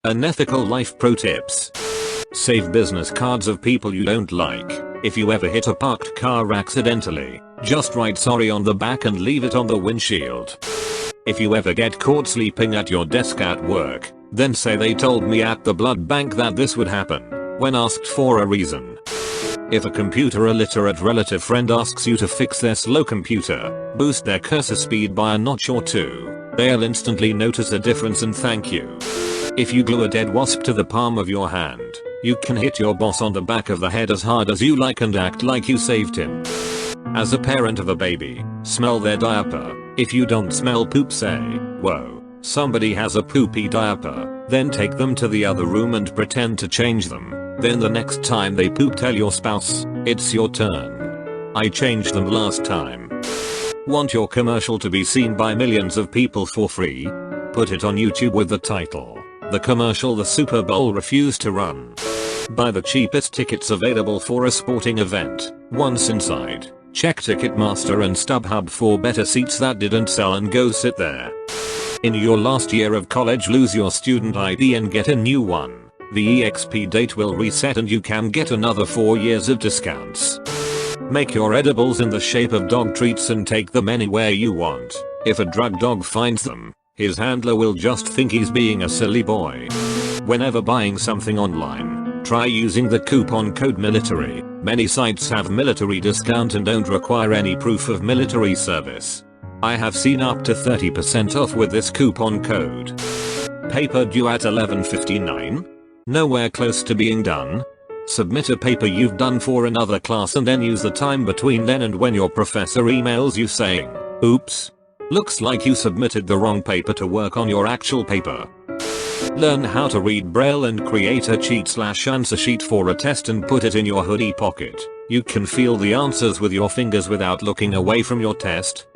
Unethical Life Pro Tips. Save business cards of people you don't like. If you ever hit a parked car accidentally, just write sorry on the back and leave it on the windshield. If you ever get caught sleeping at your desk at work, then say they told me at the blood bank that this would happen, when asked for a reason. If a computer illiterate relative friend asks you to fix their slow computer, boost their cursor speed by a notch or two, they'll instantly notice a difference and thank you. If you glue a dead wasp to the palm of your hand, you can hit your boss on the back of the head as hard as you like and act like you saved him. As a parent of a baby, smell their diaper. If you don't smell poop, say, "Whoa, somebody has a poopy diaper," then take them to the other room and pretend to change them. Then the next time they poop, tell your spouse, "It's your turn. I changed them last time." Want your commercial to be seen by millions of people for free? Put it on YouTube with the title, "The Commercial the Super Bowl Refused to Run." Buy the cheapest tickets available for a sporting event. Once inside, check Ticketmaster and StubHub for better seats that didn't sell and go sit there. In your last year of college, lose your student ID and get a new one. The EXP date will reset and you can get another 4 years of discounts. Make your edibles in the shape of dog treats and take them anywhere you want. If a drug dog finds them, his handler will just think he's being a silly boy. Whenever buying something online, try using the coupon code military. Many sites have military discount and don't require any proof of military service. I have seen up to 30% off with this coupon code. Paper due at 11:59? Nowhere close to being done? Submit a paper you've done for another class and then use the time between then and when your professor emails you saying, "Oops. Looks like you submitted the wrong paper to work on your actual paper." Learn how to read Braille and create a cheat/answer sheet for a test and put it in your hoodie pocket. You can feel the answers with your fingers without looking away from your test.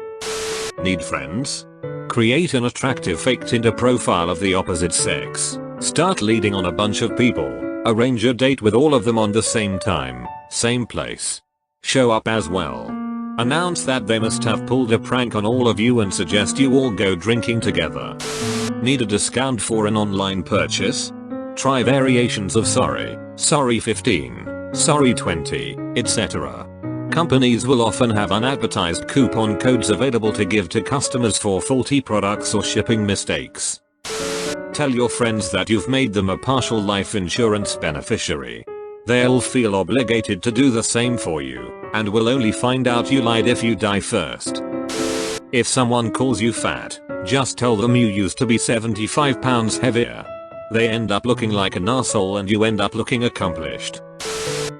Need friends? Create an attractive fake Tinder profile of the opposite sex. Start leading on a bunch of people. Arrange a date with all of them on the same time, same place. Show up as well. Announce that they must have pulled a prank on all of you and suggest you all go drinking together. Need a discount for an online purchase? Try variations of sorry, sorry 15, sorry 20, etc. Companies will often have unadvertised coupon codes available to give to customers for faulty products or shipping mistakes. Tell your friends that you've made them a partial life insurance beneficiary. They'll feel obligated to do the same for you, and will only find out you lied if you die first. If someone calls you fat, just tell them you used to be 75 pounds heavier. They end up looking like an asshole and you end up looking accomplished.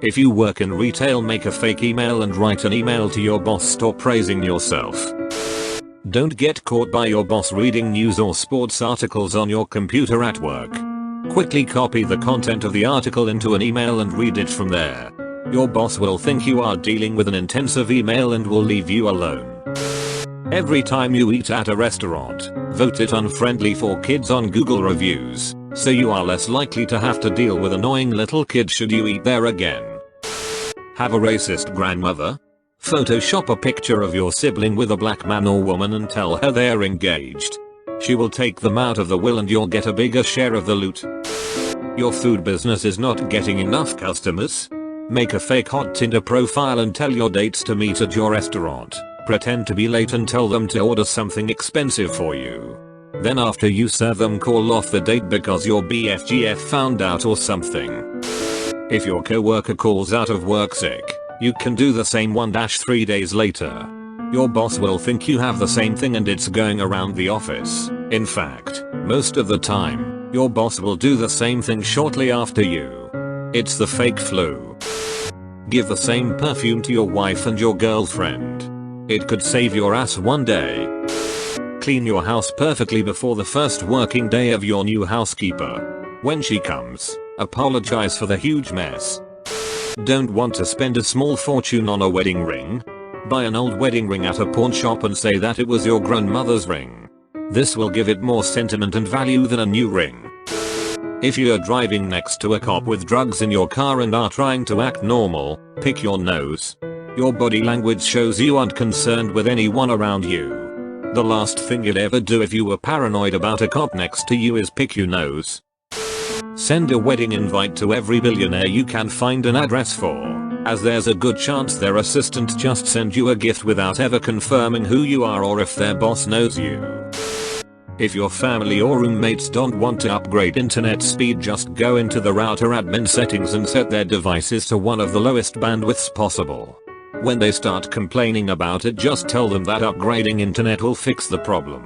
If you work in retail, make a fake email and write an email to your boss store praising yourself. Don't get caught by your boss reading news or sports articles on your computer at work. Quickly copy the content of the article into an email and read it from there. Your boss will think you are dealing with an intensive email and will leave you alone. Every time you eat at a restaurant, vote it unfriendly for kids on Google reviews, so you are less likely to have to deal with annoying little kids should you eat there again. Have a racist grandmother? Photoshop a picture of your sibling with a black man or woman and tell her they're engaged. She will take them out of the will and you'll get a bigger share of the loot. Your food business is not getting enough customers? Make a fake hot Tinder profile and tell your dates to meet at your restaurant. Pretend to be late and tell them to order something expensive for you. Then after you serve them, call off the date because your BFGF found out or something. If your coworker calls out of work sick, you can do the same 1-3 days later. Your boss will think you have the same thing and it's going around the office. In fact, most of the time, your boss will do the same thing shortly after you. It's the fake flu. Give the same perfume to your wife and your girlfriend. It could save your ass one day. Clean your house perfectly before the first working day of your new housekeeper. When she comes, apologize for the huge mess. Don't want to spend a small fortune on a wedding ring? Buy an old wedding ring at a pawn shop and say that it was your grandmother's ring. This will give it more sentiment and value than a new ring. If you're driving next to a cop with drugs in your car and are trying to act normal, pick your nose. Your body language shows you aren't concerned with anyone around you. The last thing you'd ever do if you were paranoid about a cop next to you is pick your nose. Send a wedding invite to every billionaire you can find an address for, as there's a good chance their assistant just sent you a gift without ever confirming who you are or if their boss knows you. If your family or roommates don't want to upgrade internet speed, just go into the router admin settings and set their devices to one of the lowest bandwidths possible. When they start complaining about it, just tell them that upgrading internet will fix the problem.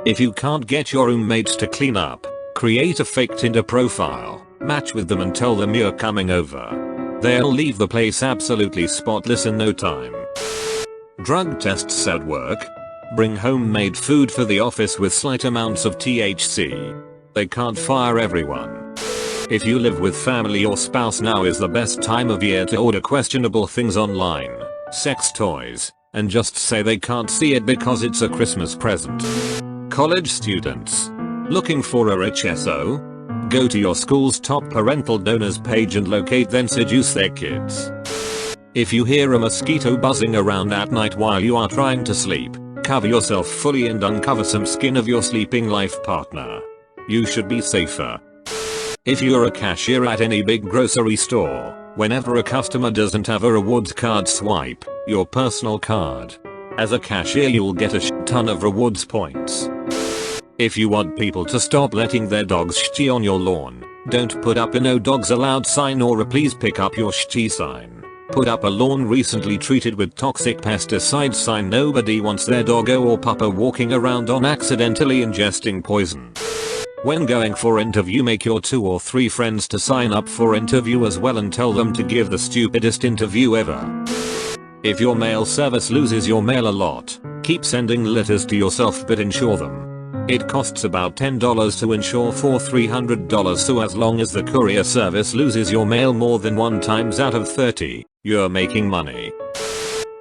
If you can't get your roommates to clean up, create a fake Tinder profile, match with them and tell them you're coming over. They'll leave the place absolutely spotless in no time. Drug tests at work. Bring homemade food for the office with slight amounts of THC. They can't fire everyone. If you live with family or spouse, now is the best time of year to order questionable things online, sex toys, and just say they can't see it because it's a Christmas present. College students. Looking for a rich SO? Go to your school's top parental donors page and locate then seduce their kids. If you hear a mosquito buzzing around at night while you are trying to sleep, cover yourself fully and uncover some skin of your sleeping life partner. You should be safer. If you're a cashier at any big grocery store, whenever a customer doesn't have a rewards card, swipe your personal card. As a cashier, you'll get a shit ton of rewards points. If you want people to stop letting their dogs shitty on your lawn, don't put up a no dogs allowed sign or a please pick up your shitty sign. Put up a lawn recently treated with toxic pesticides sign. Nobody wants their doggo or puppa walking around on accidentally ingesting poison. When going for interview, make your 2 or 3 friends to sign up for interview as well and tell them to give the stupidest interview ever. If your mail service loses your mail a lot, keep sending letters to yourself but insure them. It costs about $10 to insure for $300, so as long as the courier service loses your mail more than 1 time out of 30, you're making money.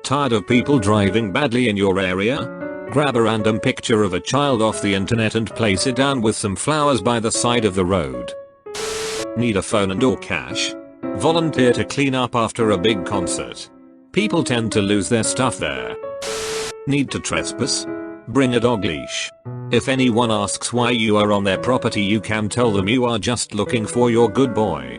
Tired of people driving badly in your area? Grab a random picture of a child off the internet and place it down with some flowers by the side of the road. Need a phone and or cash? Volunteer to clean up after a big concert. People tend to lose their stuff there. Need to trespass? Bring a dog leash. If anyone asks why you are on their property, you can tell them you are just looking for your good boy.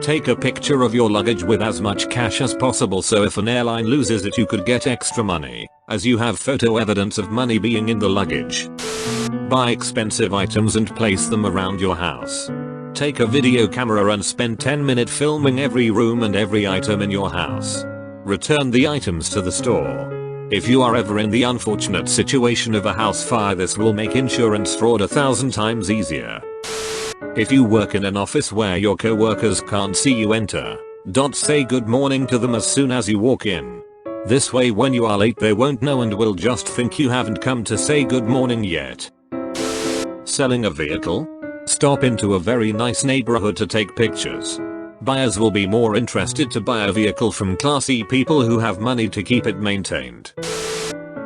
Take a picture of your luggage with as much cash as possible, so if an airline loses it you could get extra money, as you have photo evidence of money being in the luggage. Buy expensive items and place them around your house. Take a video camera and spend 10 minutes filming every room and every item in your house. Return the items to the store. If you are ever in the unfortunate situation of a house fire, this will make insurance fraud 1,000 times easier. If you work in an office where your co-workers can't see you enter, don't say good morning to them as soon as you walk in. This way when you are late they won't know and will just think you haven't come to say good morning yet. Selling a vehicle? Stop into a very nice neighborhood to take pictures. Buyers will be more interested to buy a vehicle from classy people who have money to keep it maintained.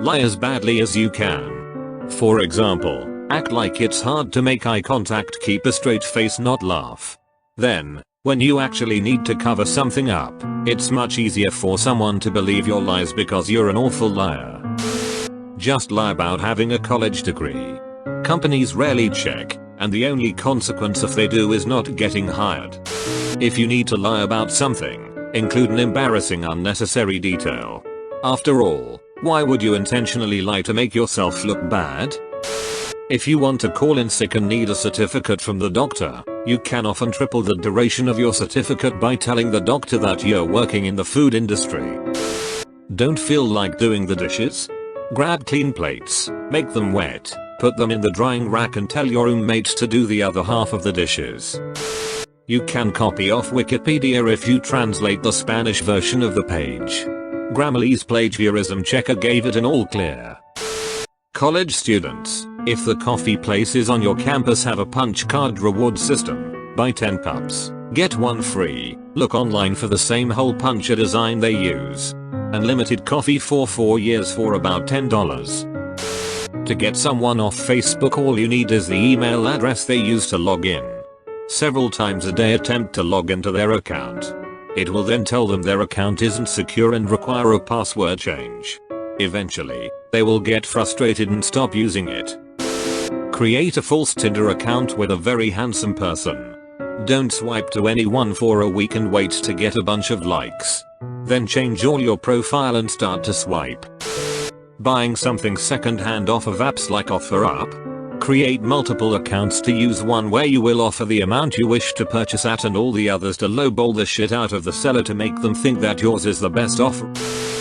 Lie as badly as you can. For example, act like it's hard to make eye contact, keep a straight face, not laugh. Then, when you actually need to cover something up, it's much easier for someone to believe your lies because you're an awful liar. Just lie about having a college degree. Companies rarely check, and the only consequence if they do is not getting hired. If you need to lie about something, include an embarrassing unnecessary detail. After all, why would you intentionally lie to make yourself look bad? If you want to call in sick and need a certificate from the doctor, you can often triple the duration of your certificate by telling the doctor that you're working in the food industry. Don't feel like doing the dishes? Grab clean plates, make them wet, put them in the drying rack and tell your roommates to do the other half of the dishes. You can copy off Wikipedia if you translate the Spanish version of the page. Grammarly's plagiarism checker gave it an all clear. College students, if the coffee places on your campus have a punch card reward system, buy 10 cups, get 1 free. Look online for the same hole puncher design they use. Unlimited coffee for 4 years for about $10. To get someone off Facebook, all you need is the email address they use to log in. Several times a day attempt to log into their account. It will then tell them their account isn't secure and require a password change. Eventually, they will get frustrated and stop using it. Create a false Tinder account with a very handsome person. Don't swipe to anyone for a week and wait to get a bunch of likes. Then change all your profile and start to swipe. Buying something second-hand off of apps like OfferUp. Create multiple accounts to use one where you will offer the amount you wish to purchase at and all the others to lowball the shit out of the seller to make them think that yours is the best offer.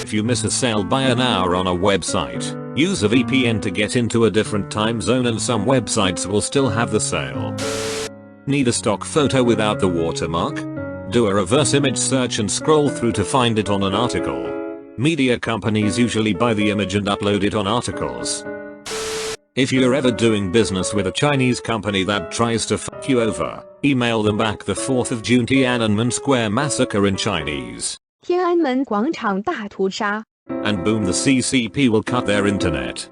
If you miss a sale by an hour on a website, use a VPN to get into a different time zone and some websites will still have the sale. Need a stock photo without the watermark? Do a reverse image search and scroll through to find it on an article. Media companies usually buy the image and upload it on articles. If you're ever doing business with a Chinese company that tries to fuck you over, email them back the 4th of June Tiananmen Square Massacre in Chinese. 天安门广场大屠杀 And boom, the CCP will cut their internet.